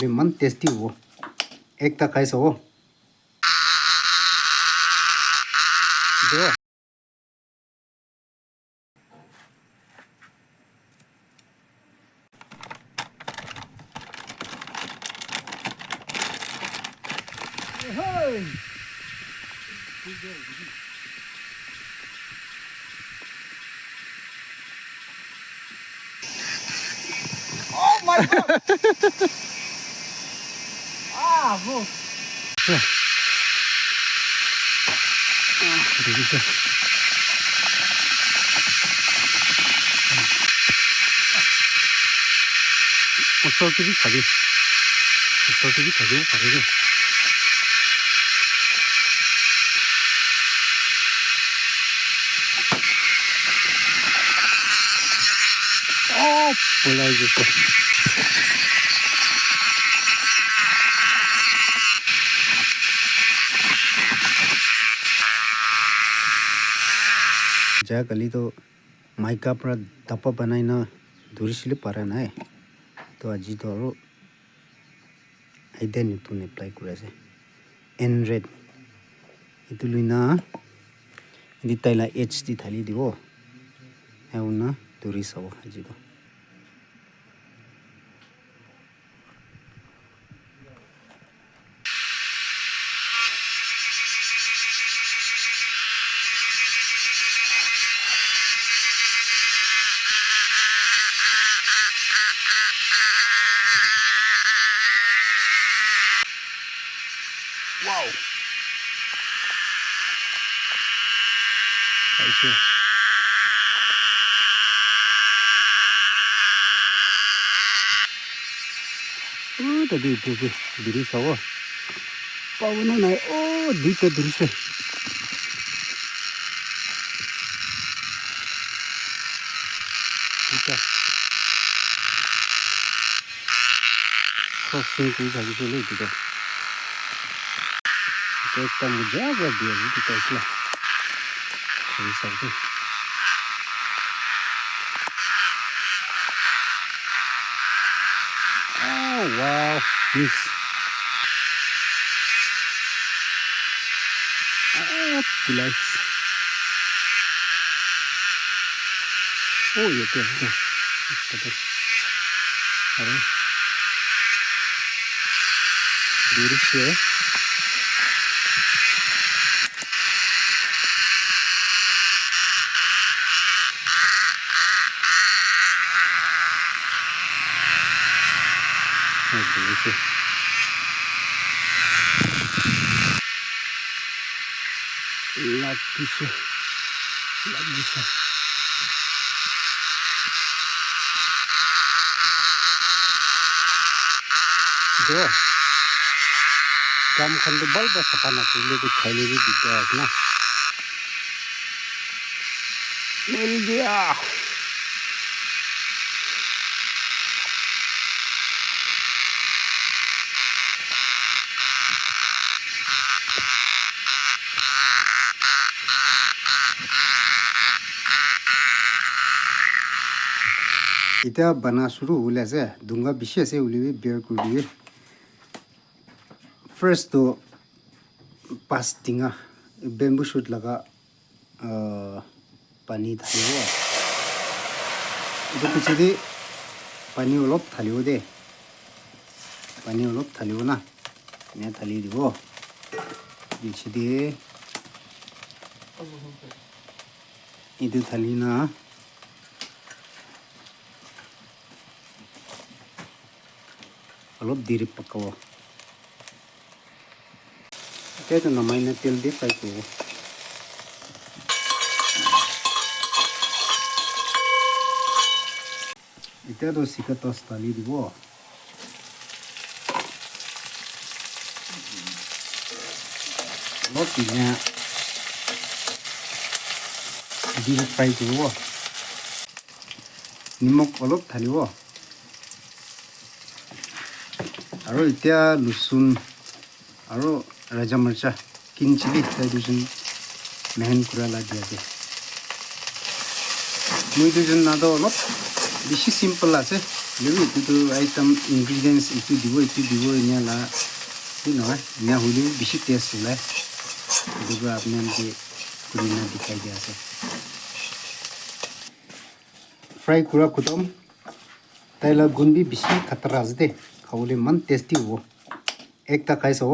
Man tasty wo. Ekta kaisa wo. Do. Hey. Oh my god. Ah, bro. Yeah. This 소스비 가게. 소스비 가게 가게. 어, 몰라야겠어. जा कली तो mica पर दपा बनाइना दुरिसले पारा नाय तो अजी तो अरु आइडेन तुने अप्लाई कुरासे एन रेड इतुलिना इदि तैला एचडी थाली दिवो हेउना दुरिसबो अजी तो Wow. I see. Tadi itu diri sawah. Pawana naik. Oh, dita diri se. Dita. Crossing tu lagi sulit juga. Kita menjaga dia kita islah. Bisa tu. Oh wow, this. Ah, pulas. Oh ya tu. Betul. Ada. Diri se. Lagi se. Dua. Jam khande bal ba sapana tule to khaile bhi digda na. Mil gaya. इता बना शुरू हुले से दूंगा विषय से उली भी bear कर दिए फर्स्ट तो पास तिंगा बेम्बू शूट लगा पानी थालियो इधर पीछे दे पानी ओलोप थालियो दे पानी ओलोप थालियो ना मैं थाली दिवो पीछे दे इधर थाली ना অলপ দেৰি পকাব এতিয়াতো নমাই না তেল দি ফ্ৰাই কৰিব এতিয়াতো চিকেন ঢালি দিব অলপ ধুনীয়া দি ফ্ৰাই কৰিব নিমখ অলপ ঢালিব আৰু এতিয়া লুচুন আৰু ৰাজা মৰচা কিনচিলি তাই দুজন মেহন কৰা লাগি আছে মই দুজন নাদো অলপ বেছি সিম্পল আছে যদি এইটো আইটেম ইনগ্ৰেডিয়েন্টছ এইটো দিব এনে লা কি নহয় এনে হ'লে বেছি টেষ্ট ওলায় এইটো আপোনালোকে কৰি না দেখাই দিয়া আছে ফ্ৰাই কৰা খতম তাইলা গুণ বি বেছি খাতৰা আছে দে খাবলৈ মান টেষ্টি হ'ব একটা খাই চাব